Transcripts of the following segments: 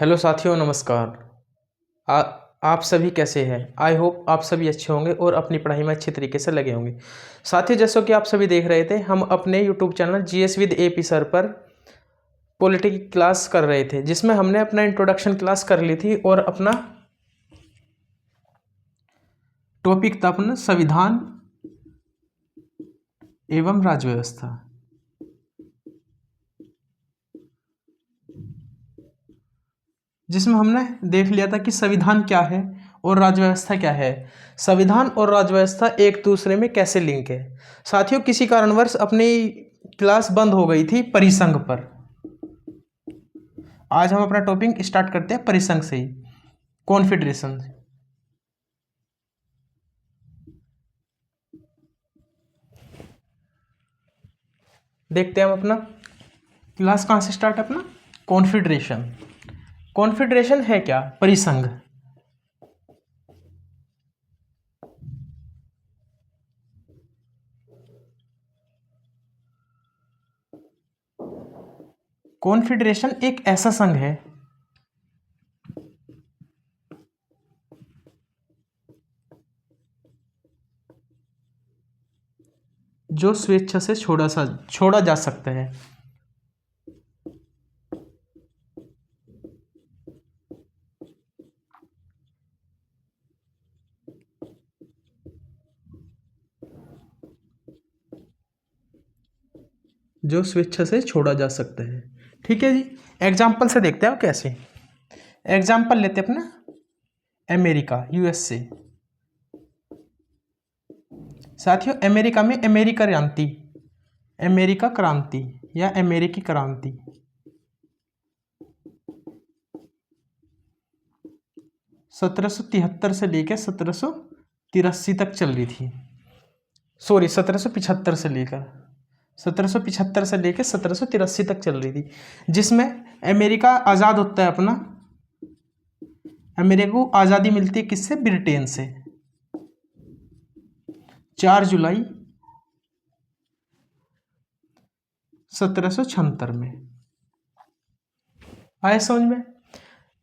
Hello साथियों, नमस्कार। आ, आप सभी कैसे हैं? आई होप आप सभी अच्छे होंगे और अपनी पढ़ाई में अच्छे तरीके से लगे होंगे। साथियों, जैसा कि आप सभी देख रहे थे, हम अपने YouTube channel GS with AP sir पर पॉलिटी की क्लास कर रहे थे, जिसमें हमने अपना इंट्रोडक्शन क्लास कर ली थी और अपना टॉपिक था अपना संविधान एवं राज्य व्यवस्था, जिसमें हमने देख लिया था कि संविधान क्या है और राज्य व्यवस्था क्या है। संविधान और राज्य व्यवस्था एक दूसरे में कैसे लिंक है। साथियों, किसी कारणवश अपनी क्लास बंद हो गई थी परिसंघ पर। आज हम अपना टॉपिक स्टार्ट करते हैं परिसंघ से ही, कॉन्फेडरेशन। देखते हैं हम अपना क्लास कहाँ से स्टार्ट है अपना। कॉन्फेडरेशन। कॉन्फेडरेशन है क्या? परिसंघ। कॉन्फेडरेशन एक ऐसा संघ है जो स्वेच्छा से छोड़ा जा सकता है। जो स्वेच्छा से छोड़ा जा सकता है। ठीक है जी। एग्जाम्पल से देखते हैं कैसे। एग्जाम्पल लेते हैं अपना अमेरिका, यूएसए। साथियों, अमेरिका में अमेरिका क्रांति या अमेरिकी क्रांति 1773 से लेकर 1783 तक चल रही थी। सॉरी, 1775 से लेकर 1783 तक चल रही थी, जिसमें अमेरिका आज़ाद होता है अपना। अमेरिका को आज़ादी मिलती है किससे? ब्रिटेन से। 4 जुलाई 1776 में। आए समझ में?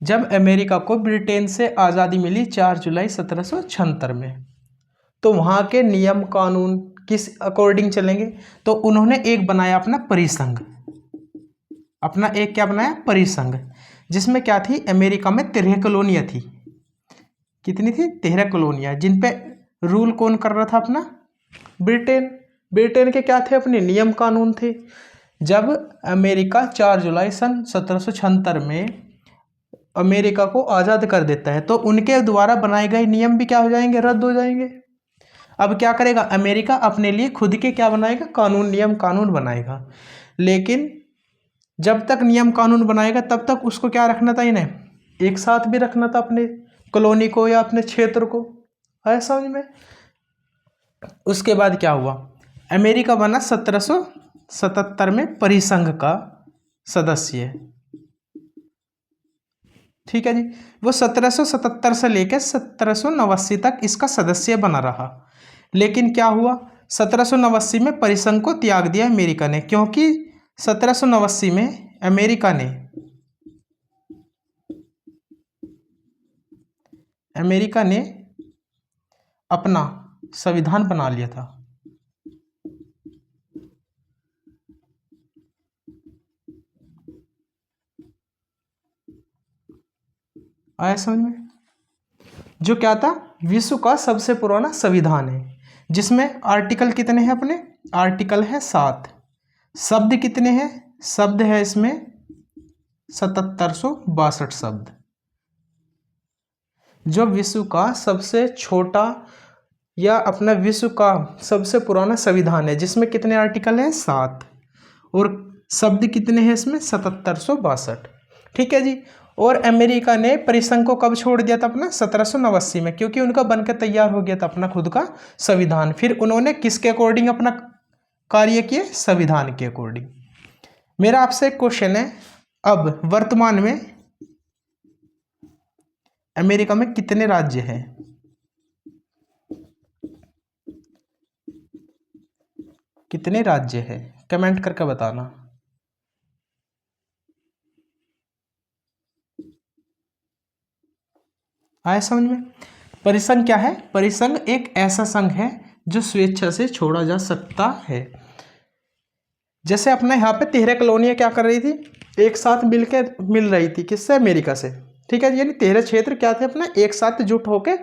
जब अमेरिका को ब्रिटेन से आज़ादी मिली 4 जुलाई 1776 में, तो वहाँ के नियम कानून किस अकॉर्डिंग चलेंगे? तो उन्होंने एक बनाया अपना परिसंघ। अपना एक क्या बनाया? परिसंघ, जिसमें क्या थी? अमेरिका में 13 कॉलोनियाँ थी। कितनी थी? 13 कॉलोनियाँ, जिन पे रूल कौन कर रहा था? अपना ब्रिटेन। ब्रिटेन के क्या थे? अपने नियम कानून थे। जब अमेरिका 4 जुलाई सन 1776 में अमेरिका को आज़ाद कर देता है, तो उनके द्वारा बनाए गए नियम भी क्या हो जाएंगे? रद्द हो जाएंगे। अब क्या करेगा अमेरिका? अपने लिए खुद के क्या बनाएगा? कानून, नियम कानून बनाएगा। लेकिन जब तक नियम कानून बनाएगा तब तक उसको क्या रखना था? इन्हें एक साथ भी रखना था, अपने कॉलोनी को या अपने क्षेत्र को। है समझ में? उसके बाद क्या हुआ? अमेरिका बना 1777 में परिसंघ का सदस्य। ठीक है जी। वो 1777 से लेकर 1789 तक इसका सदस्य बना रहा। लेकिन क्या हुआ? 1789 में परिसंघ को त्याग दिया अमेरिका ने, क्योंकि 1789 में अमेरिका ने अपना संविधान बना लिया था। आया समझ में? जो क्या था? विश्व का सबसे पुराना संविधान है, जिसमें आर्टिकल कितने हैं? अपने आर्टिकल है 7। शब्द कितने हैं? शब्द है इसमें 7762 शब्द। जो विश्व का सबसे छोटा या अपना विश्व का सबसे पुराना संविधान है, जिसमें कितने आर्टिकल हैं? 7। और शब्द कितने हैं इसमें? 7762। ठीक है जी। और अमेरिका ने परिसंघ को कब छोड़ दिया था? अपना 1789 में, क्योंकि उनका बनकर तैयार हो गया था अपना खुद का संविधान। फिर उन्होंने किसके अकॉर्डिंग अपना कार्य किए? संविधान के अकॉर्डिंग। मेरा आपसे एक क्वेश्चन है, अब वर्तमान में अमेरिका में कितने राज्य हैं? कितने राज्य हैं? कमेंट करके बताना। आया समझ में। परिसंघ क्या है? परिसंघ एक ऐसा संघ है जो स्वेच्छा से छोड़ा जा सकता है। जैसे अपने यहाँ पे 13 कॉलोनियाँ क्या कर रही थी, एक साथ मिल रही थी, किससे? अमेरिका से। ठीक है, यानी 13 क्षेत्र क्या थे अपने एक साथ जुट होके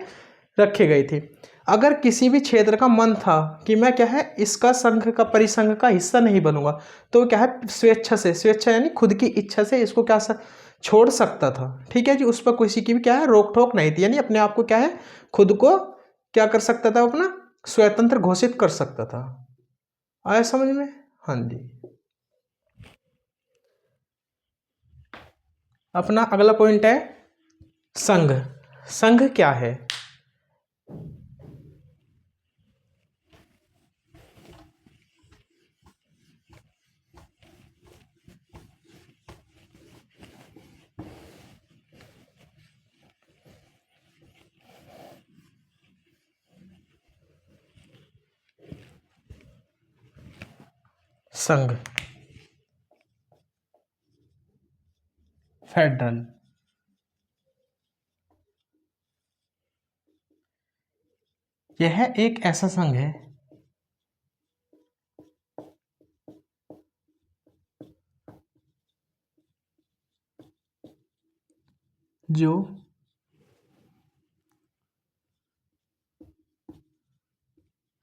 रखे गए थे। अगर किसी भी क्षेत्र का मन था कि मैं क्या है इसका संघ का परिसंघ का हिस्सा नहीं बनूंगा, तो क्या है स्वेच्छा से, स्वेच्छा यानी खुद की इच्छा से इसको क्या छोड़ सकता था। ठीक है जी, उस पर किसी की भी क्या है रोक टोक नहीं थी, यानी अपने आप को क्या है खुद को क्या कर सकता था, अपना स्वतंत्र घोषित कर सकता था। आया समझ में? हाँ जी। अपना अगला पॉइंट है संघ। संघ क्या है? संघ फेडरल, यह एक ऐसा संघ है जो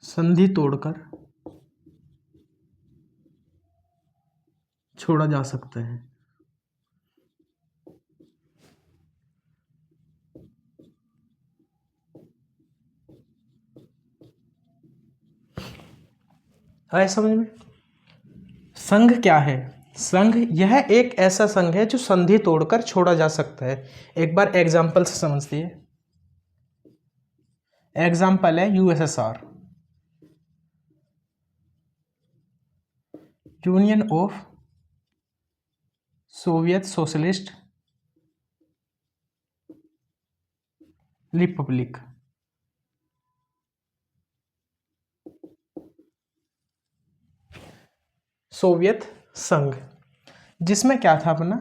संधि तोड़कर छोड़ा जा सकता है। आया समझ में? संघ क्या है? संघ यह एक ऐसा संघ है जो संधि तोड़कर छोड़ा जा सकता है। एक बार एग्जाम्पल से समझिए। एग्जाम्पल है USSR, union of Soviet socialist Republic. Soviet संघ, जिसमें क्या था अपना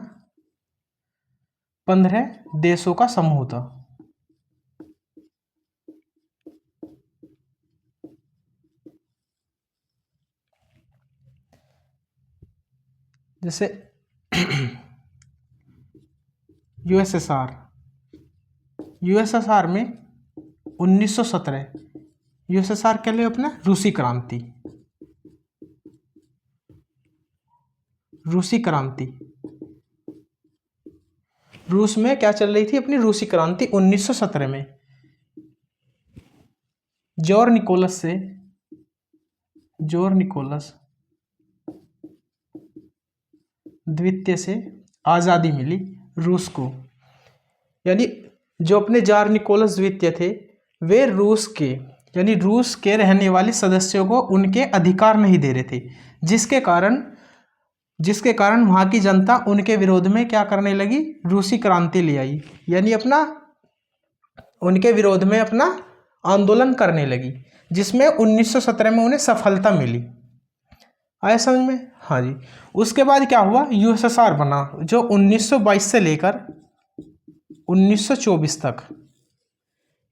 15 देशों का समूह था। जैसे यूएसएसआर, यूएसएसआर में 1917, यूएसएसआर के लिए अपना रूसी क्रांति, रूसी क्रांति, रूस में क्या चल रही थी अपनी रूसी क्रांति 1917 में। जॉर निकोलस द्वितीय से आज़ादी मिली रूस को। यानी जो अपने जार निकोलस द्वितीय थे वे रूस के यानी रूस के रहने वाले सदस्यों को उनके अधिकार नहीं दे रहे थे, जिसके कारण वहाँ की जनता उनके विरोध में क्या करने लगी, रूसी क्रांति ले आई, यानी अपना उनके विरोध में अपना आंदोलन करने लगी, जिसमें 1917 में उन्हें सफलता मिली। आया समझ में? हाँ जी। उसके बाद क्या हुआ, यूएसएसआर बना जो 1922 से लेकर 1924 तक,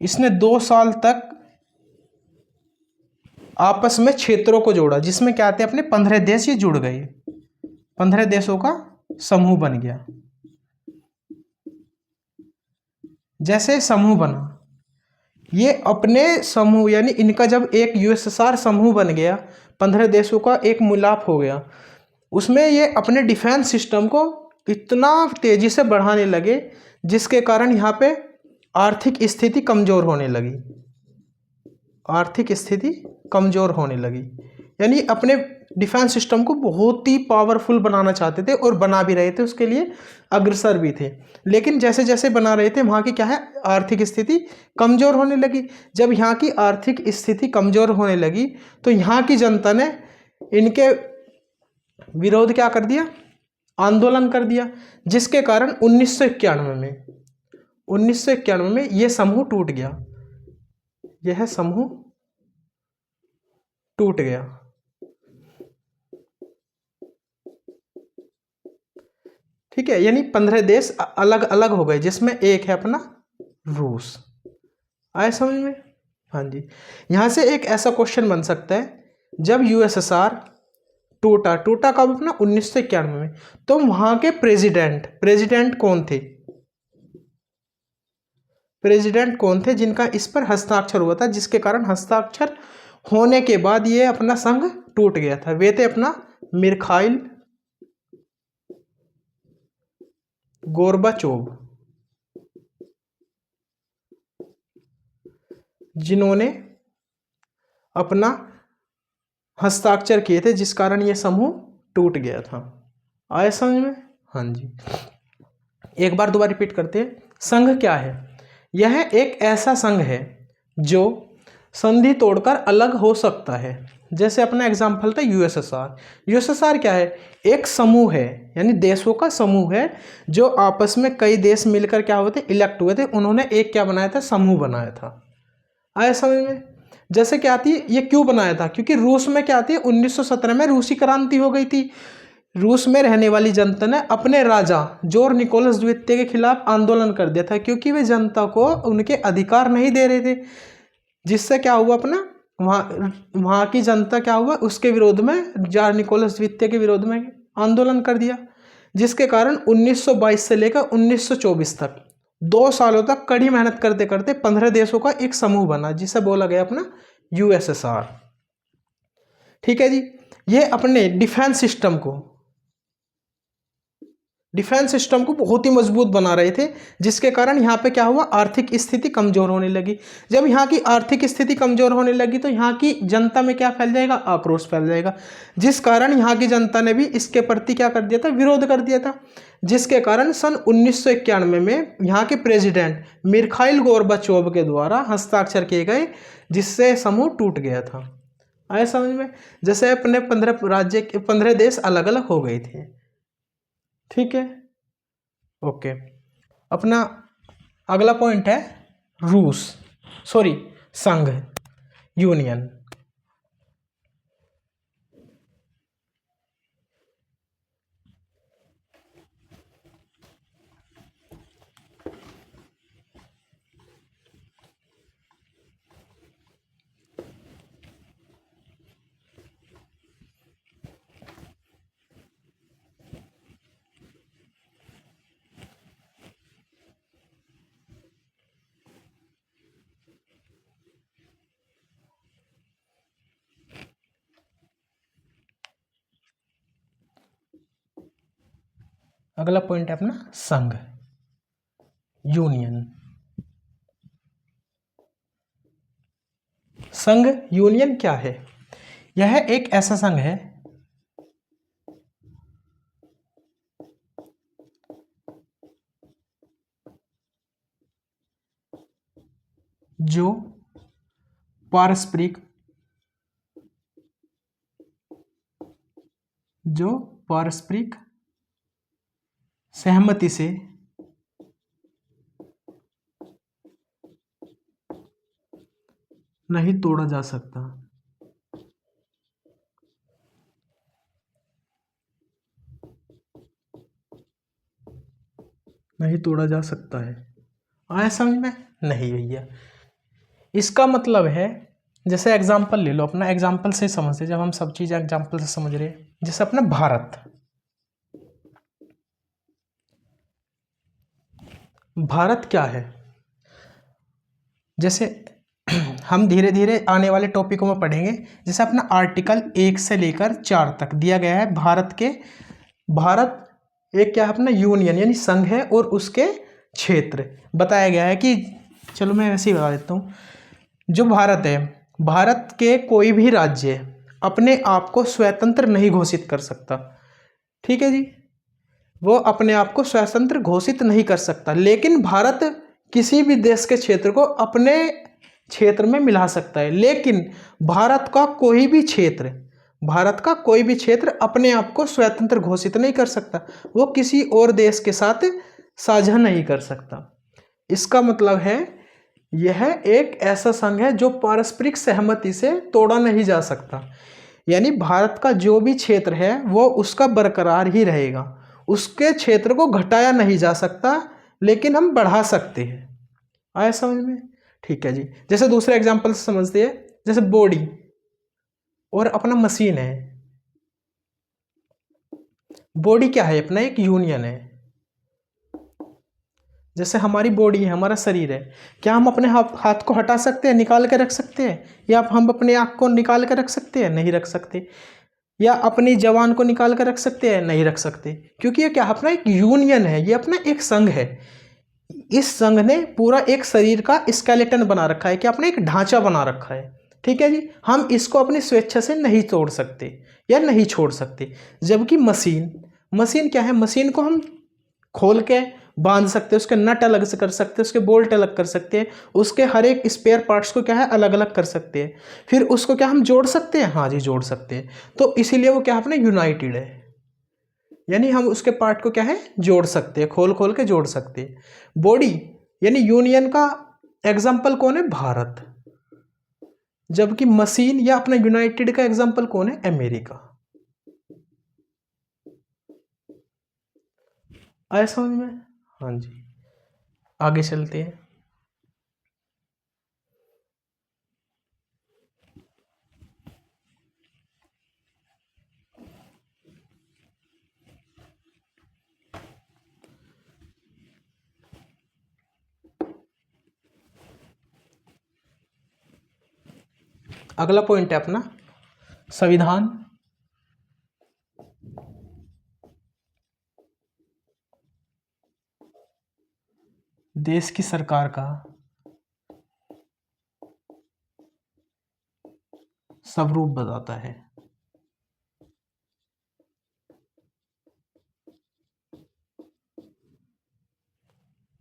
इसने 2 साल तक आपस में क्षेत्रों को जोड़ा, जिसमें क्या थे अपने 15 देश ये जुड़ गए, 15 देशों का समूह बन गया। जैसे समूह बना, ये अपने समूह यानी इनका जब एक यूएसएसआर समूह बन गया, 15 देशों का एक मिलाप हो गया, उसमें ये अपने डिफेंस सिस्टम को इतना तेजी से बढ़ाने लगे जिसके कारण यहाँ पे आर्थिक स्थिति कमजोर होने लगी, आर्थिक स्थिति कमजोर होने लगी। यानी अपने डिफेंस सिस्टम को बहुत ही पावरफुल बनाना चाहते थे और बना भी रहे थे, उसके लिए अग्रसर भी थे, लेकिन जैसे जैसे बना रहे थे वहाँ की क्या है आर्थिक स्थिति कमज़ोर होने लगी। जब यहाँ की आर्थिक स्थिति कमज़ोर होने लगी तो यहाँ की जनता ने इनके विरोध क्या कर दिया, आंदोलन कर दिया, जिसके कारण 1991 में यह समूह टूट गया, यह समूह टूट गया। ठीक है, यानी 15 देश अलग अलग हो गए, जिसमें एक है अपना रूस। आए समझ में? हाँ जी। यहाँ से एक ऐसा क्वेश्चन बन सकता है, जब यूएसएसआर टूटा, टूटा कब अपना 1991 में, तो वहाँ के प्रेसिडेंट कौन थे? प्रेसिडेंट कौन थे जिनका इस पर हस्ताक्षर हुआ था, जिसके कारण हस्ताक्षर होने के बाद ये अपना संघ टूट गया था? वे थे अपना मिखाइल गोर्बाचोव, जिन्होंने अपना हस्ताक्षर किए थे, जिस कारण यह समूह टूट गया था। आए समझ में? हाँ जी। एक बार दोबारा रिपीट करते हैं, संघ क्या है? यह एक ऐसा संघ है जो संधि तोड़कर अलग हो सकता है। जैसे अपना एग्जाम्पल था यूएसएसआर। यूएसएसआर क्या है? एक समूह है, यानी देशों का समूह है, जो आपस में कई देश मिलकर क्या हुए थे, इलेक्ट हुए थे, उन्होंने एक क्या बनाया था, समूह बनाया था। आया समझ में? जैसे क्या आती है, ये क्यों बनाया था? क्योंकि रूस में क्या आती है, 1917 में रूसी क्रांति हो गई थी। रूस में रहने वाली जनता ने अपने राजा जोर निकोलस द्वितीय के खिलाफ आंदोलन कर दिया था, क्योंकि वे जनता को उनके अधिकार नहीं दे रहे थे, जिससे क्या हुआ, अपना वहाँ की जनता क्या हुआ, उसके विरोध में, जार निकोलस द्वितीय के विरोध में आंदोलन कर दिया, जिसके कारण 1922 से लेकर 1924 तक 2 सालों तक कड़ी मेहनत करते करते 15 देशों का एक समूह बना, जिसे बोला गया अपना यूएसएसआर। ठीक है जी। ये अपने डिफेंस सिस्टम को बहुत ही मजबूत बना रहे थे, जिसके कारण यहाँ पे क्या हुआ, आर्थिक स्थिति कमजोर होने लगी। जब यहाँ की आर्थिक स्थिति कमजोर होने लगी तो यहाँ की जनता में क्या फैल जाएगा, आक्रोश फैल जाएगा, जिस कारण यहाँ की जनता ने भी इसके प्रति क्या कर दिया था, विरोध कर दिया था, जिसके कारण सन 1991 में यहाँ के प्रेसिडेंट मिखाइल गोर्बाचोव के द्वारा हस्ताक्षर किए गए, जिससे समूह टूट गया था। आया समझ में? जैसे अपने 15 देश अलग अलग हो गए थे। ठीक है, ओके। अपना अगला पॉइंट है संघ, यूनियन। अगला पॉइंट है अपना संघ, यूनियन। संघ, यूनियन क्या है? यह एक ऐसा संघ है जो पारस्परिक सहमति से नहीं तोड़ा जा सकता। नहीं तोड़ा जा सकता है। आया समझ में? नहीं भैया, इसका मतलब है, जैसे एग्जाम्पल ले लो, अपना एग्जाम्पल से समझते, जब हम सब चीज़ एग्जाम्पल से समझ रहे हैं, जैसे अपना भारत क्या है? जैसे हम धीरे धीरे आने वाले टॉपिकों में पढ़ेंगे, जैसे अपना आर्टिकल 1 से लेकर 4 तक दिया गया है भारत एक क्या है, अपना यूनियन यानी संघ है, और उसके क्षेत्र बताया गया है कि, चलो मैं ऐसे ही बता देता हूँ, जो भारत है, भारत के कोई भी राज्य अपने आप को स्वतंत्र नहीं घोषित कर सकता। ठीक है जी, वो अपने आप को स्वतंत्र घोषित नहीं कर सकता, लेकिन भारत किसी भी देश के क्षेत्र को अपने क्षेत्र में मिला सकता है। लेकिन भारत का कोई भी क्षेत्र अपने आप को स्वतंत्र घोषित नहीं कर सकता, वो किसी और देश के साथ साझा नहीं कर सकता। इसका मतलब है यह एक ऐसा संघ है जो पारस्परिक सहमति से तोड़ा नहीं जा सकता, यानी भारत का जो भी क्षेत्र है वो उसका बरकरार ही रहेगा, उसके क्षेत्र को घटाया नहीं जा सकता, लेकिन हम बढ़ा सकते हैं। आया समझ में? ठीक है जी। जैसे दूसरे एग्जाम्पल से समझते हैं, जैसे बॉडी और अपना मशीन है। बॉडी क्या है? अपना एक यूनियन है। जैसे हमारी बॉडी है, हमारा शरीर है, क्या हम अपने हाथ को हटा सकते हैं, निकाल के रख सकते हैं? या हम अपने आँख को निकाल के रख सकते हैं? नहीं रख सकते। या अपनी जवान को निकाल कर रख सकते हैं? नहीं रख सकते। क्योंकि ये क्या अपना एक यूनियन है, ये अपना एक संघ है। इस संघ ने पूरा एक शरीर का स्केलेटन बना रखा है, कि अपना एक ढांचा बना रखा है। ठीक है जी। हम इसको अपनी स्वेच्छा से नहीं तोड़ सकते या नहीं छोड़ सकते। जबकि मशीन, मशीन क्या है? मशीन को हम खोल के बांध सकते हैं, उसके नट अलग से कर सकते हैं, उसके बोल्ट अलग कर सकते हैं, उसके हर एक स्पेयर पार्ट्स को क्या है अलग अलग कर सकते हैं। फिर उसको क्या हम जोड़ सकते हैं? हाँ जी, जोड़ सकते हैं। तो इसीलिए वो क्या अपने यूनाइटेड है, यानी हम उसके पार्ट को क्या है जोड़ सकते हैं, खोल खोल के जोड़ सकते हैं। बॉडी यानी यूनियन का एग्जाम्पल कौन है? भारत। जबकि मशीन या अपना यूनाइटेड का एग्जाम्पल कौन है? अमेरिका। आया समझ में? हाँ जी, आगे चलते हैं। अगला पॉइंट है अपना संविधान। देश की सरकार का स्वरूप बताता है।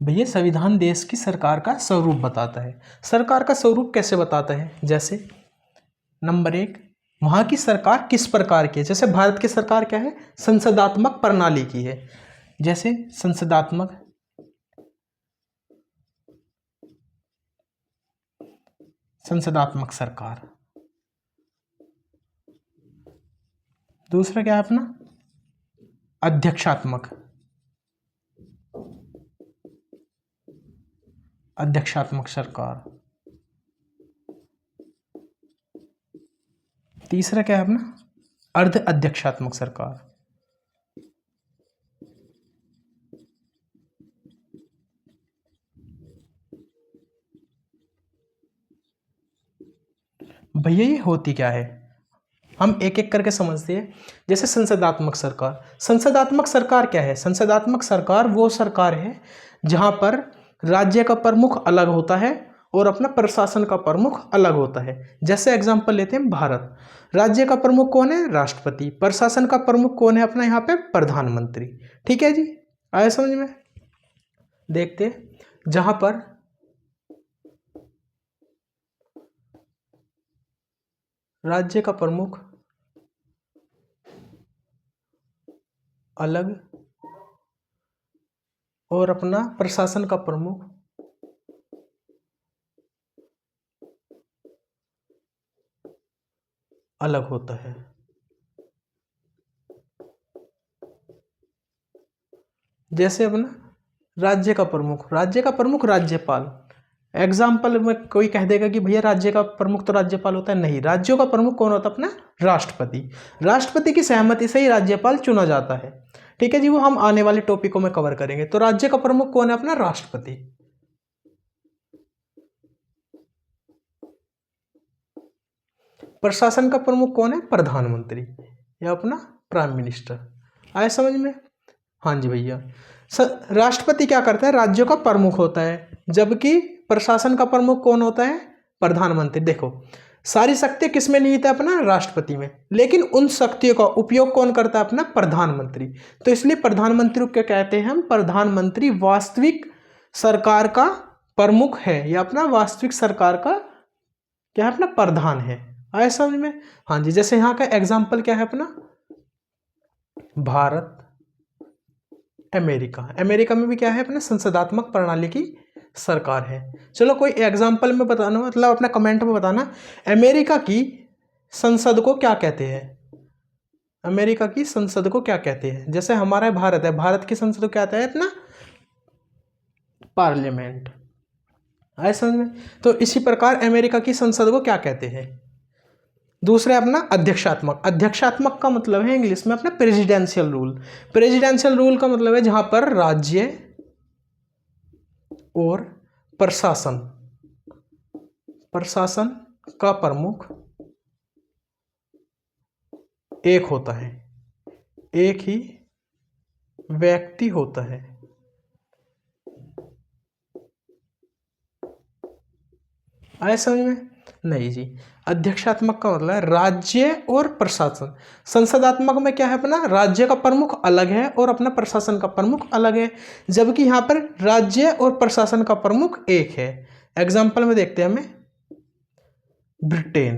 भैया संविधान देश की सरकार का स्वरूप बताता है। सरकार का स्वरूप कैसे बताता है? जैसे नंबर 1, वहाँ की सरकार किस प्रकार की है। जैसे भारत की सरकार क्या है? संसदात्मक प्रणाली की है। जैसे संसदात्मक संसदात्मक सरकार। दूसरा क्या है अपना? अध्यक्षात्मक अध्यक्षात्मक सरकार। तीसरा क्या है अपना? अर्ध अध्यक्षात्मक सरकार। भैया ये होती क्या है? हम एक एक करके समझते हैं। जैसे संसदात्मक सरकार। संसदात्मक सरकार क्या है? संसदात्मक सरकार वो सरकार है जहां पर राज्य का प्रमुख अलग होता है और अपना प्रशासन का प्रमुख अलग होता है। जैसे एग्जांपल लेते हैं भारत। राज्य का प्रमुख कौन है? राष्ट्रपति। प्रशासन का प्रमुख कौन है अपना यहाँ पे? प्रधानमंत्री। ठीक है जी, आया समझ में? देखते हैं जहां पर राज्य का प्रमुख अलग और अपना प्रशासन का प्रमुख अलग होता है। जैसे अपना राज्य का प्रमुख राज्यपाल। एग्जाम्पल में कोई कह देगा कि भैया राज्य का प्रमुख तो राज्यपाल होता है। नहीं, राज्यों का प्रमुख कौन होता है? अपना राष्ट्रपति। राष्ट्रपति की सहमति से ही राज्यपाल चुना जाता है। ठीक है जी, वो हम आने वाले टॉपिकों में कवर करेंगे। तो राज्य का प्रमुख कौन है? अपना राष्ट्रपति। प्रशासन का प्रमुख कौन है? प्रधानमंत्री या अपना प्राइम मिनिस्टर। आया समझ में? हाँ जी भैया। राष्ट्रपति क्या करता है? राज्यों का प्रमुख होता है। जबकि प्रशासन का प्रमुख कौन होता है? प्रधानमंत्री। देखो, सारी शक्तियां किस में निहित है? अपना राष्ट्रपति में। लेकिन उन शक्तियों का उपयोग कौन करता है? अपना प्रधानमंत्री। तो इसलिए प्रधानमंत्री को क्या कहते हैं हम? प्रधानमंत्री वास्तविक सरकार का प्रमुख है या अपना वास्तविक सरकार का क्या है? अपना प्रधान है। आया समझ में? हाँ जी। जैसे यहाँ का एग्जाम्पल क्या है अपना? भारत, अमेरिका। अमेरिका में भी क्या है? अपना संसदात्मक प्रणाली की सरकार है। चलो कोई एग्जाम्पल में बताना, मतलब अपना कमेंट में बताना, अमेरिका की संसद को क्या कहते हैं? अमेरिका की संसद को क्या कहते हैं? जैसे हमारा भारत है, भारत की संसद को क्या कहता है? अपना पार्लियामेंट। आए समझ में। तो इसी प्रकार अमेरिका की संसद को क्या कहते हैं? दूसरे अपना अध्यक्षात्मक। अध्यक्षात्मक का मतलब है इंग्लिश में अपना प्रेसिडेंशियल रूल। प्रेसिडेंशियल रूल का मतलब है जहां पर राज्य और प्रशासन प्रशासन का प्रमुख एक होता है, एक ही व्यक्ति होता है। आए समझ में? नहीं जी, अध्यक्षात्मक का मतलब है राज्य और प्रशासन। संसदात्मक में क्या है, अपना राज्य का प्रमुख अलग है और अपना प्रशासन का प्रमुख अलग है, जबकि यहाँ पर राज्य और प्रशासन का प्रमुख एक है। एग्जाम्पल में देखते हैं हमें ब्रिटेन।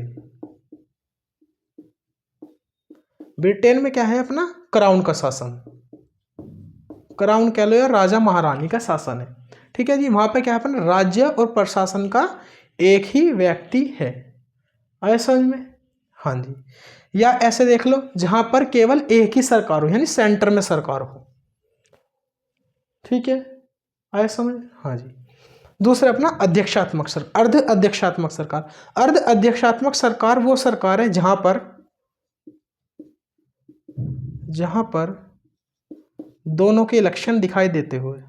ब्रिटेन में क्या है, अपना क्राउन का शासन, क्राउन कह लो या राजा महारानी का शासन है। ठीक है जी, वहां पे क्या है, अपना राज्य और प्रशासन का एक ही व्यक्ति है। आया समझ में? हाँ जी। या ऐसे देख लो जहां पर केवल एक ही सरकार हो, यानी सेंटर में सरकार हो। ठीक है, आया समझ? हाँ जी। दूसरा अपना अध्यक्षात्मक सरकार, अर्ध अध्यक्षात्मक सरकार। अर्ध अध्यक्षात्मक सरकार वो सरकार है जहां पर दोनों के लक्षण दिखाई देते हुए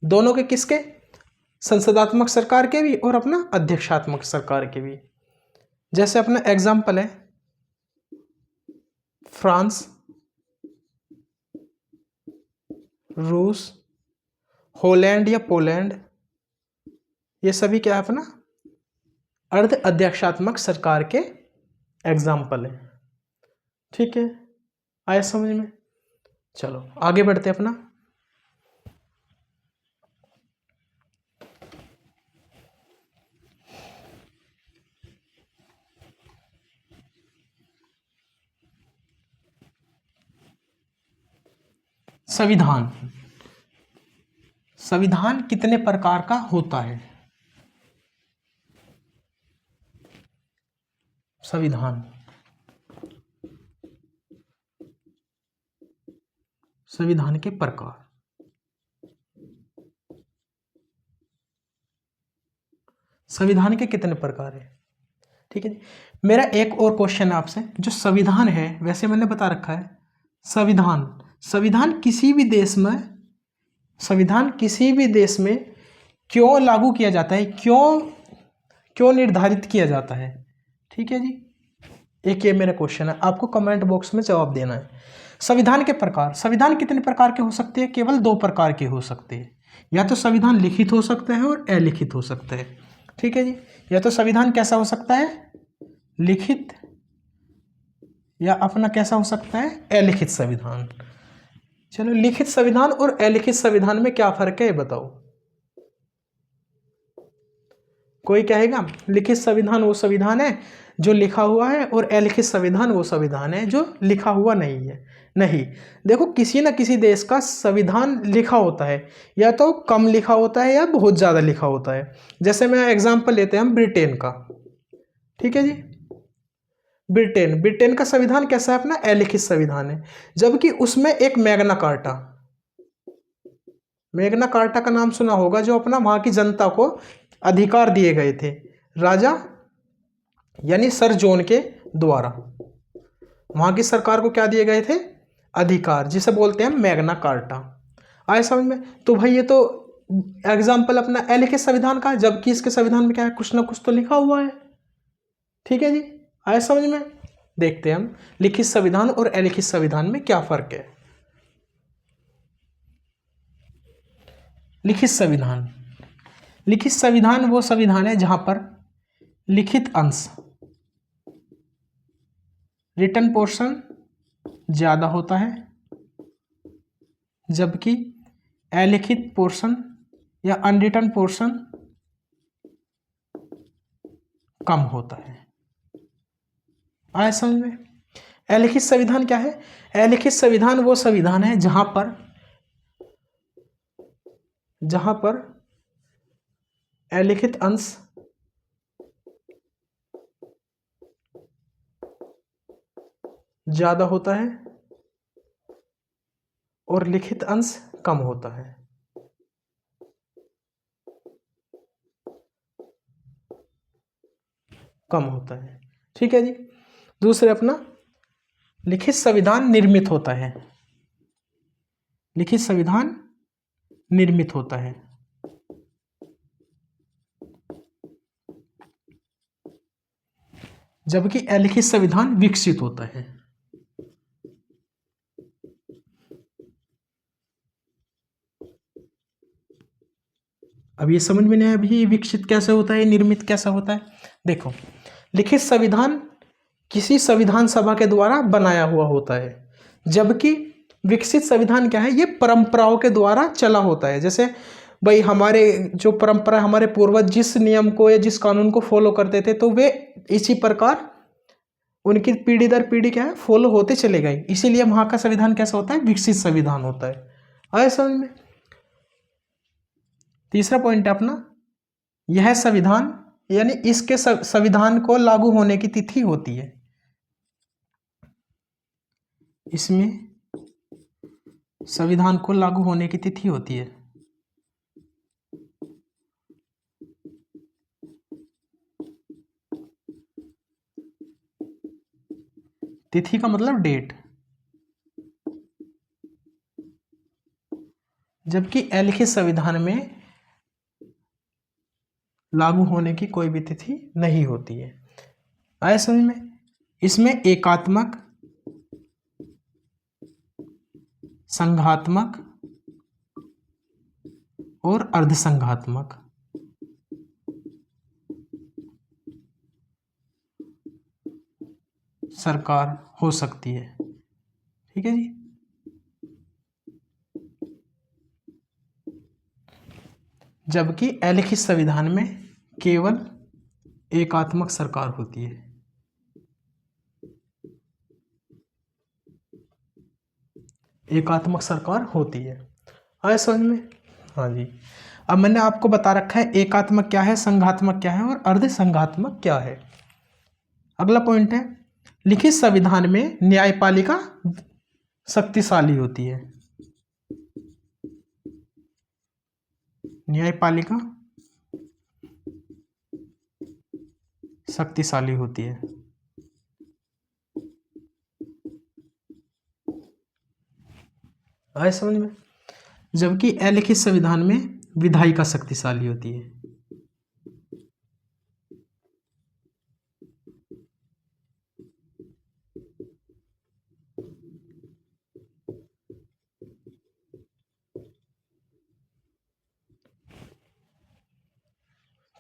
दोनों के किसके, संसदात्मक सरकार के भी और अपना अध्यक्षात्मक सरकार के भी। जैसे अपना एग्जाम्पल है फ्रांस, रूस, हॉलैंड या पोलैंड, ये सभी क्या है, अपना अर्ध अध्यक्षात्मक सरकार के एग्जाम्पल है। ठीक है, आया समझ में? चलो आगे बढ़ते अपना। संविधान। संविधान कितने प्रकार का होता है? संविधान, संविधान के प्रकार। संविधान के कितने प्रकार है? ठीक है जी। मेरा एक और क्वेश्चन है आपसे, जो संविधान है वैसे मैंने बता रखा है संविधान, संविधान किसी भी देश में, संविधान किसी भी देश में क्यों लागू किया जाता है, क्यों क्यों निर्धारित किया जाता है? ठीक है जी, एक ये मेरा क्वेश्चन है, आपको कमेंट बॉक्स में जवाब देना है। संविधान के प्रकार, संविधान कितने प्रकार के हो सकते हैं? केवल दो प्रकार के हो सकते हैं, या तो संविधान लिखित हो सकता है और अलिखित हो सकता है। ठीक है जी, या तो संविधान कैसा हो सकता है, लिखित, या अपना कैसा हो सकता है, अलिखित संविधान। चलो, लिखित संविधान और अलिखित संविधान में क्या फर्क है ये बताओ। कोई कहेगा लिखित संविधान वो संविधान है जो लिखा हुआ है और अलिखित संविधान वो संविधान है जो लिखा हुआ नहीं है। नहीं, देखो किसी न किसी देश का संविधान लिखा होता है, या तो कम लिखा होता है या बहुत ज़्यादा लिखा होता है। जैसे मैं एग्जांपल लेते हैं हम ब्रिटेन का। ठीक है जी, ब्रिटेन, ब्रिटेन का संविधान कैसा है, अपना अलिखित संविधान है, जबकि उसमें एक मैग्ना कार्टा, मैग्ना कार्टा का नाम सुना होगा, जो अपना वहाँ की जनता को अधिकार दिए गए थे राजा यानी सर जॉन के द्वारा। वहां की सरकार को क्या दिए गए थे, अधिकार, जिसे बोलते हैं मैग्ना कार्टा। आए समझ में? तो भाई ये तो एग्जाम्पल अपना अलिखित संविधान का है, जबकि इसके संविधान में क्या है, कुछ ना कुछ तो लिखा हुआ है। ठीक है जी, आए समझ में? देखते हैं हम लिखित संविधान और अलिखित संविधान में क्या फर्क है। लिखित संविधान, लिखित संविधान वो संविधान है जहां पर लिखित अंश, रिटन पोर्शन ज्यादा होता है, जबकि अलिखित पोर्शन या अनरिटन पोर्शन कम होता है। आया समझ में? अलिखित संविधान क्या है, अलिखित संविधान वो संविधान है जहां पर अलिखित अंश ज़्यादा होता है और लिखित अंश कम होता है। कम होता है, ठीक है जी। दूसरे अपना लिखित संविधान निर्मित होता है। लिखित संविधान निर्मित होता है, जबकि अलिखित संविधान विकसित होता है। अब ये समझ में नहीं आया अभी विकसित कैसे होता है, निर्मित कैसा होता है। देखो, लिखित संविधान किसी संविधान सभा के द्वारा बनाया हुआ होता है, जबकि विकसित संविधान क्या है, ये परंपराओं के द्वारा चला होता है। जैसे भाई हमारे जो परंपरा, हमारे पूर्वज जिस नियम को या जिस कानून को फॉलो करते थे, तो वे इसी प्रकार उनकी पीढ़ी दर पीढ़ी क्या है, फॉलो होते चले गए। इसीलिए वहां का संविधान कैसा होता है, विकसित संविधान होता है। आए समझ में। तीसरा पॉइंट है अपना, यह संविधान यानी इसके संविधान को लागू होने की तिथि होती है। इसमें संविधान को लागू होने की तिथि होती है। तिथि का मतलब डेट, जबकि अलिखित संविधान में लागू होने की कोई भी तिथि नहीं होती है। आया समझ में। इसमें एकात्मक, संघात्मक और अर्धसंघात्मक सरकार हो सकती है, ठीक है जी। जबकि अलिखित संविधान में केवल एकात्मक सरकार होती है। एकात्मक सरकार होती है। आया समझ में। हाँ जी। अब मैंने आपको बता रखा है एकात्मक क्या है, संघात्मक क्या है और अर्धसंघात्मक क्या है। अगला पॉइंट है, लिखित संविधान में न्यायपालिका शक्तिशाली होती है। न्यायपालिका शक्तिशाली होती है। आए समझ में। जबकि अलिखित संविधान में विधायिका शक्तिशाली होती है।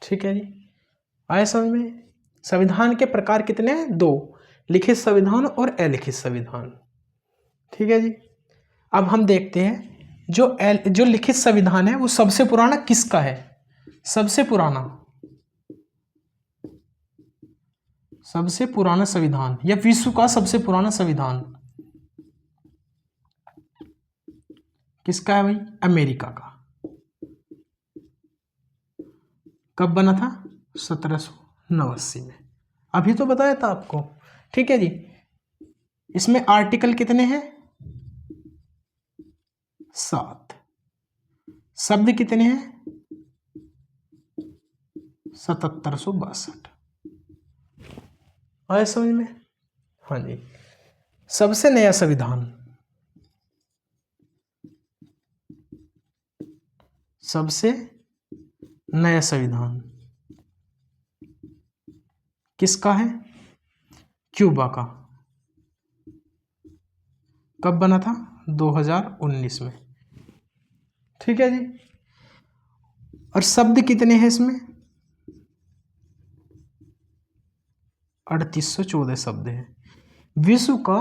ठीक है जी। आए समझ में। संविधान के प्रकार कितने हैं, दो, लिखित संविधान और अलिखित संविधान। ठीक है जी। अब हम देखते हैं जो लिखित संविधान है वो सबसे पुराना किसका है। सबसे पुराना संविधान या विश्व का सबसे पुराना संविधान किसका है भाई, अमेरिका का। कब बना था, 1789 में। अभी तो बताया था आपको। ठीक है जी। इसमें आर्टिकल कितने हैं, 7। शब्द कितने हैं, 7762। आया समझ में। हाँ जी। सबसे नया संविधान, सबसे नया संविधान किसका है, क्यूबा का। कब बना था, 2019 में। ठीक है जी। और शब्द कितने हैं इसमें, 3814 शब्द हैं। विश्व का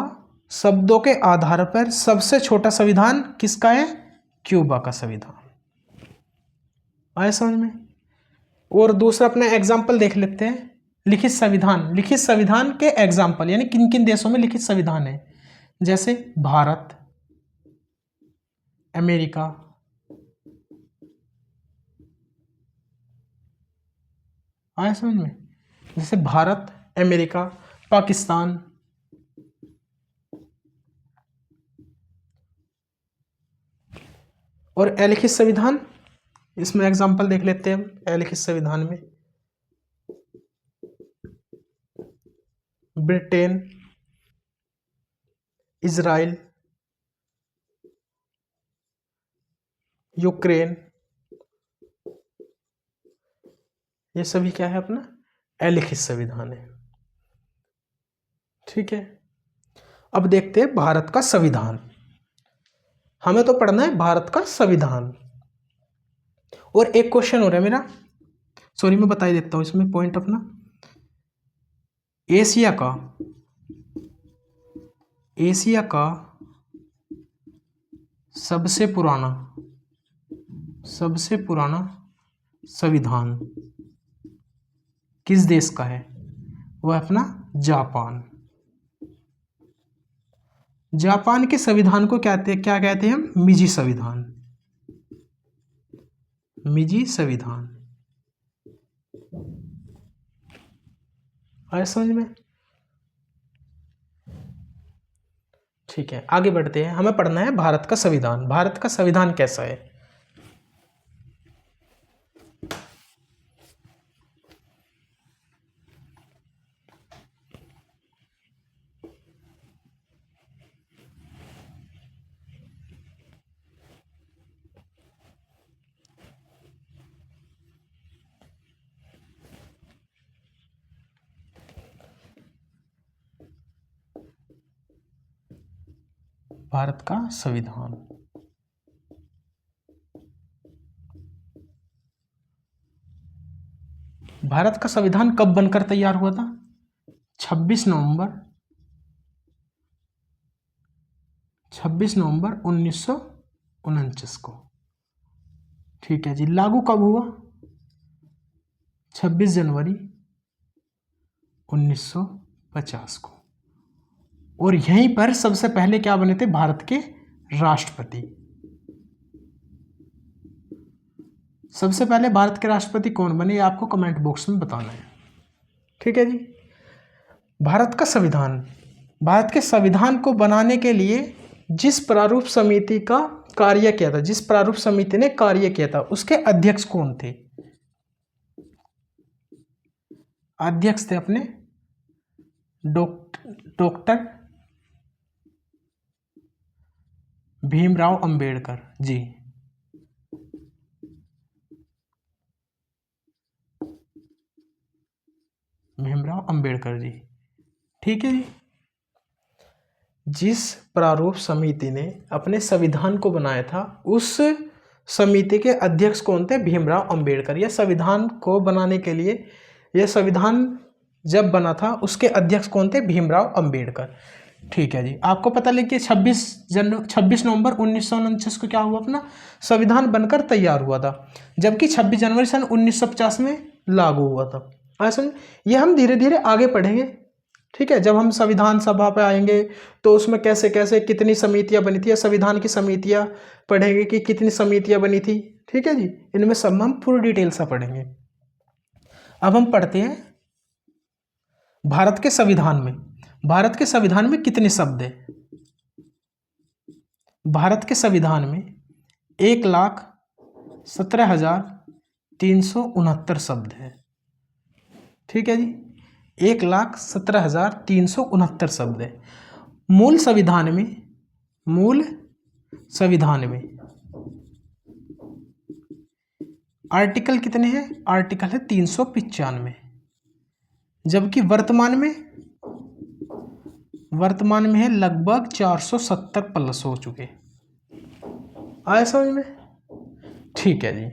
शब्दों के आधार पर सबसे छोटा संविधान किसका है, क्यूबा का संविधान। आया समझ में। और दूसरा अपना एग्जाम्पल देख लेते हैं, लिखित संविधान। लिखित संविधान के एग्जाम्पल यानी किन किन देशों में लिखित संविधान है, जैसे भारत, अमेरिका, आया समझ में। जैसे भारत, अमेरिका, पाकिस्तान, अलिखित संविधान, इसमें एग्जांपल देख लेते हैं हम। अलिखित संविधान में ब्रिटेन, इजराइल, यूक्रेन, ये सभी क्या है अपना अलिखित संविधान है। ठीक है, अब देखते हैं भारत का संविधान। हमें तो पढ़ना है भारत का संविधान। और एक क्वेश्चन हो रहा है मेरा, सॉरी मैं बता ही देता हूं इसमें पॉइंट अपना। एशिया का सबसे पुराना संविधान किस देश का है? वह अपना जापान। जापान के संविधान को क्या कहते हैं हम? मीजी संविधान। मीजी संविधान आया समझ में? ठीक है, आगे बढ़ते हैं। हमें पढ़ना है भारत का संविधान। भारत का संविधान कैसा है? भारत का संविधान भारत का संविधान कब बनकर तैयार हुआ था? 26 नवंबर 1949 को। ठीक है जी। लागू कब हुआ? 26 जनवरी 1950 को। और यहीं पर सबसे पहले क्या बने थे? भारत के राष्ट्रपति। सबसे पहले भारत के राष्ट्रपति कौन बने, ये आपको कमेंट बॉक्स में बताना है। ठीक है जी। भारत का संविधान, भारत के संविधान को बनाने के लिए जिस प्रारूप समिति का कार्य किया था, जिस प्रारूप समिति ने कार्य किया था, उसके अध्यक्ष कौन थे? अध्यक्ष थे अपने डॉक्टर भीमराव अंबेडकर जी। भीमराव अंबेडकर जी। ठीक है जी। जिस प्रारूप समिति ने अपने संविधान को बनाया था, उस समिति के अध्यक्ष कौन थे? भीमराव अंबेडकर। यह संविधान को बनाने के लिए, यह संविधान जब बना था उसके अध्यक्ष कौन थे? भीमराव अंबेडकर। ठीक है जी। आपको पता लगे कि 26 नवंबर 1949 को क्या हुआ? अपना संविधान बनकर तैयार हुआ था, जबकि 26 जनवरी सन 1950 में लागू हुआ था। ऐसा ये हम धीरे धीरे आगे पढ़ेंगे। ठीक है, जब हम संविधान सभा पे आएंगे तो उसमें कैसे कैसे कितनी समितियां बनी थी, या संविधान की समितियां पढ़ेंगे कि कितनी समितियां बनी थी। ठीक है जी, इनमें सब हम पूरी डिटेल से पढ़ेंगे। अब हम पढ़ते हैं भारत के संविधान में। भारत के संविधान में कितने शब्द हैं? भारत के संविधान में 1,17,369 शब्द हैं। ठीक है जी, 1,17,369 शब्द है। मूल संविधान में आर्टिकल कितने हैं? आर्टिकल है 395, जबकि वर्तमान में है लगभग 470 प्लस हो चुके। आया समझ में? ठीक है जी।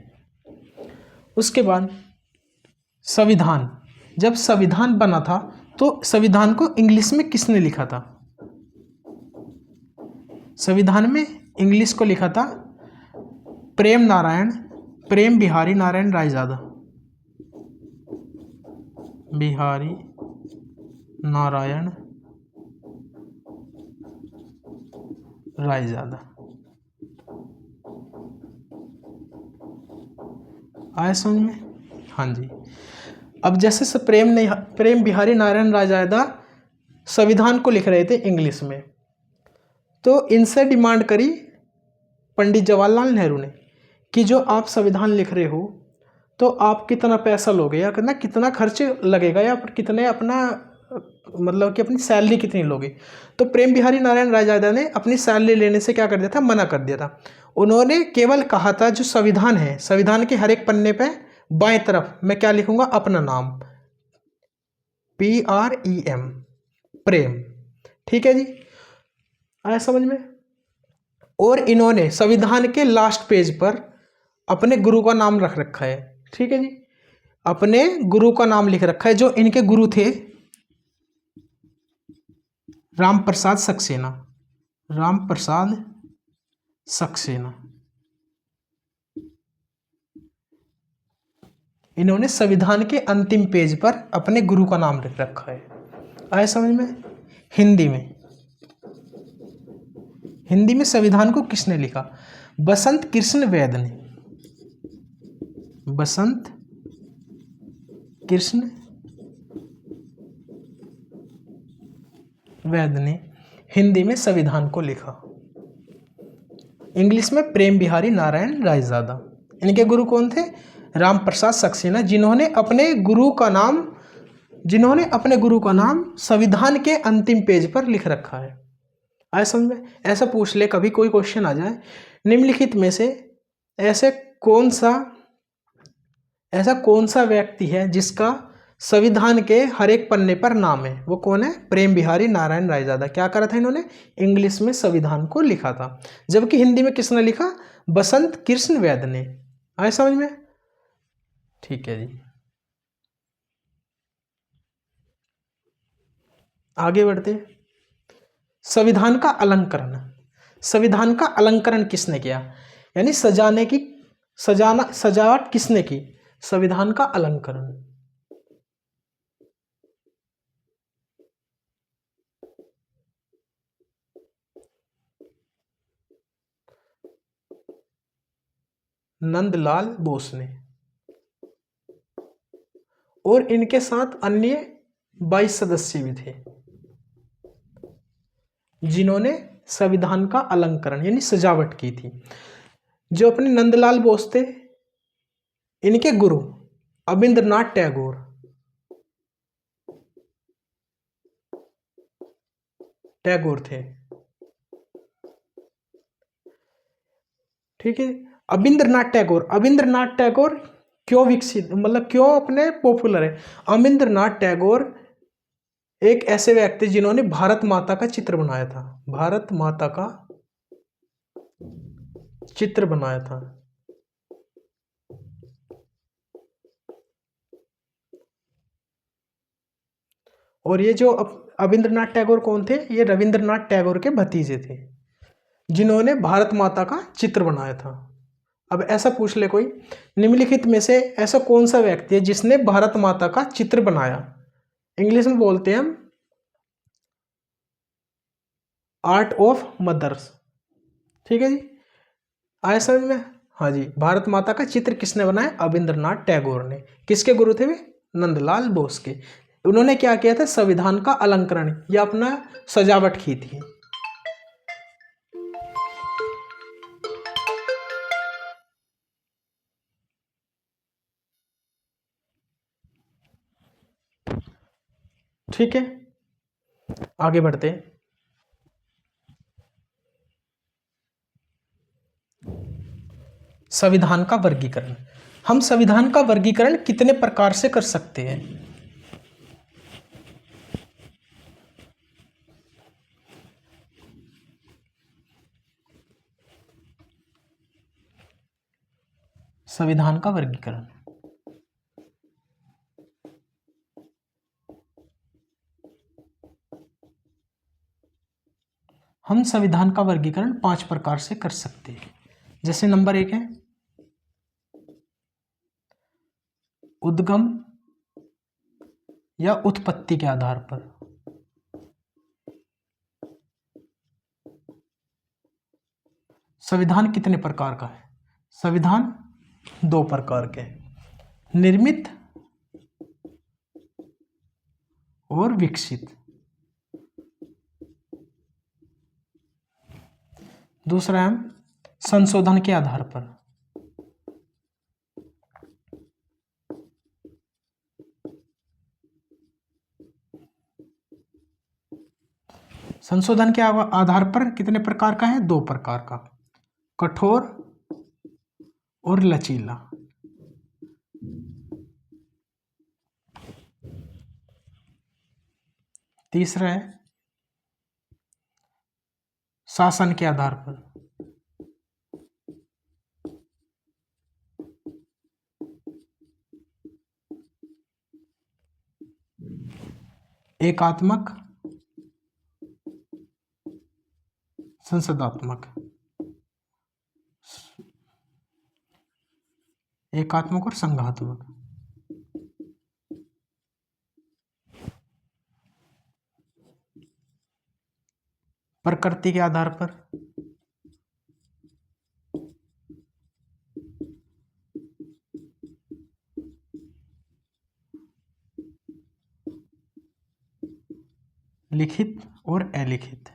उसके बाद संविधान, जब संविधान बना था तो संविधान को इंग्लिश में किसने लिखा था? संविधान में इंग्लिश को लिखा था प्रेम बिहारी नारायण रायजादा। बिहारी नारायण रायजादा। आया समझ में? हाँ जी। अब जैसे प्रेम बिहारी नारायण रायजादा संविधान को लिख रहे थे इंग्लिश में, तो इनसे डिमांड करी पंडित जवाहरलाल नेहरू ने कि जो आप संविधान लिख रहे हो तो आप कितना पैसा लोगे या कितना खर्च लगेगा या फिर कितने अपना मतलब कि अपनी सैलरी कितनी लोगे। तो प्रेम बिहारी नारायण रायजादा ने अपनी सैलरी लेने से क्या कर दिया था, मना कर दिया था। उन्होंने केवल कहा था जो संविधान है, संविधान के हर एक पन्ने पे बाएं तरफ मैं क्या लिखूंगा, अपना नाम, PREM, प्रेम। ठीक है जी, आया समझ में। और इन्होंने संविधान के लास्ट पेज पर अपने गुरु का नाम रख रखा है। ठीक है जी, अपने गुरु का नाम लिख रखा है, जो इनके गुरु थे राम प्रसाद सक्सेना, राम प्रसाद सक्सेना। इन्होंने संविधान के अंतिम पेज पर अपने गुरु का नाम लिख रखा है। आया समझ में। हिंदी में, हिंदी में संविधान को किसने लिखा, बसंत कृष्ण वैद ने, बसंत कृष्ण वैद ने हिंदी में संविधान को लिखा। इंग्लिश में प्रेम बिहारी नारायण रायजादा। इनके गुरु कौन थे, राम प्रसाद सक्सेना, जिन्होंने अपने गुरु का नाम संविधान के अंतिम पेज पर लिख रखा है। आया समझ में। ऐसा पूछ ले कभी कोई क्वेश्चन आ जाए, निम्नलिखित में से ऐसा कौन सा व्यक्ति है जिसका संविधान के हर एक पन्ने पर नाम है, वो कौन है, प्रेम बिहारी नारायण रायजादा। क्या करा था इन्होंने, इंग्लिश में संविधान को लिखा था, जबकि हिंदी में किसने लिखा, बसंत कृष्ण वैद ने। आया समझ में। ठीक है जी, आगे बढ़ते। संविधान का अलंकरण, संविधान का अलंकरण किसने किया, यानी सजावट किसने की, संविधान का अलंकरण। नंदलाल बोस ने, और इनके साथ अन्य 22 सदस्य भी थे जिन्होंने संविधान का अलंकरण यानी सजावट की थी। जो अपने नंदलाल बोस थे, इनके गुरु अबिंद्रनाथ टैगोर थे। ठीक है, अबिंद्रनाथ टैगोर क्यों विकसित, मतलब क्यों अपने पॉपुलर है। अबिंद्रनाथ टैगोर एक ऐसे व्यक्ति जिन्होंने भारत माता का चित्र बनाया था, भारत माता का चित्र बनाया था। और ये जो अबिंद्रनाथ टैगोर कौन थे, ये रविंद्रनाथ टैगोर के भतीजे थे जिन्होंने भारत माता का चित्र बनाया था। अब ऐसा पूछ ले कोई, निम्नलिखित में से ऐसा कौन सा व्यक्ति है जिसने भारत माता का चित्र बनाया, इंग्लिश में बोलते हैं हम आर्ट ऑफ मदर्स। ठीक है जी, आया समझ में। हाँ जी, भारत माता का चित्र किसने बनाया, अबिंद्रनाथ टैगोर ने। किसके गुरु थे वे, नंदलाल बोस के। उन्होंने क्या किया था, संविधान का अलंकरण या अपना सजावट की थी। ठीक है, आगे बढ़ते। संविधान का वर्गीकरण, हम संविधान का वर्गीकरण कितने प्रकार से कर सकते हैं। संविधान का वर्गीकरण, हम संविधान का वर्गीकरण 5 प्रकार से कर सकते हैं। जैसे नंबर 1 है उद्गम या उत्पत्ति के आधार पर। संविधान कितने प्रकार का है, संविधान 2 प्रकार के, निर्मित और विकसित। दूसरा है संशोधन के आधार पर, संशोधन के आधार पर कितने प्रकार का है? 2 प्रकार का, कठोर और लचीला। तीसरा है शासन के आधार पर। एकात्मक, संसदात्मक। एकात्मक और संघात्मक। प्रकृति के आधार पर, लिखित और अलिखित।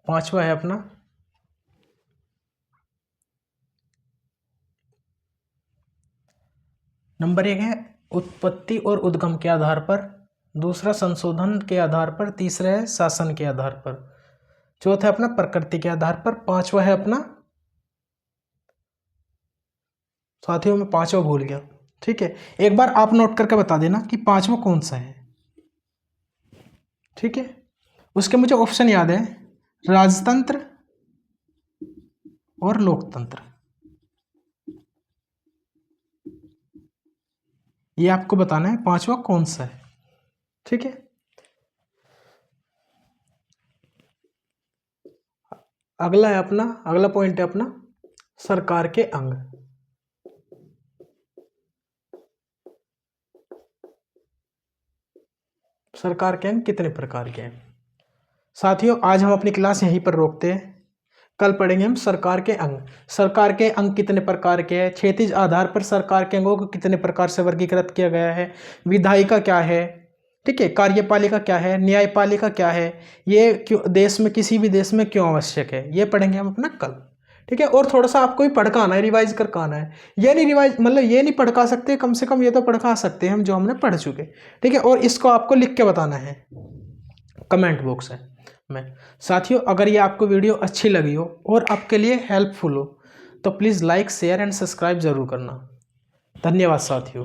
पांचवा है अपना नंबर 1 है उत्पत्ति और उद्गम के आधार पर, दूसरा संशोधन के आधार पर, तीसरा है शासन के आधार पर, चौथा है अपना प्रकृति के आधार पर, पांचवा है अपना, साथियों में पांचवा भूल गया, ठीक है, एक बार आप नोट करके बता देना कि पांचवा कौन सा है, ठीक है। उसके मुझे ऑप्शन याद है, राजतंत्र और लोकतंत्र, ये आपको बताना है पांचवा कौन सा है, ठीक है। अगला है अपना, अगला पॉइंट है अपना सरकार के अंग। सरकार के अंग कितने प्रकार के हैं? साथियों आज हम अपनी क्लास यहीं पर रोकते हैं, कल पढ़ेंगे हम सरकार के अंग। सरकार के अंग कितने प्रकार के हैं, क्षैतिज आधार पर सरकार के अंगों को कितने प्रकार से वर्गीकृत किया गया है, विधायिका क्या है, ठीक है, कार्यपालिका क्या है, न्यायपालिका क्या है, ये क्यों देश में, किसी भी देश में क्यों आवश्यक है, ये पढ़ेंगे हम अपना कल, ठीक है। और थोड़ा सा आपको भी पढ़ का आना है, रिवाइज कर आना है, ये नहीं रिवाइज मतलब ये नहीं पढ़ का सकते, कम से कम ये तो पढ़ का सकते हैं हम जो हमने पढ़ चुके, ठीक है। और इसको आपको लिख के बताना है कमेंट बॉक्स में। साथियों अगर ये आपको वीडियो अच्छी लगी हो और आपके लिए हेल्पफुल हो तो please like, share and subscribe जरूर करना। धन्यवाद साथियों।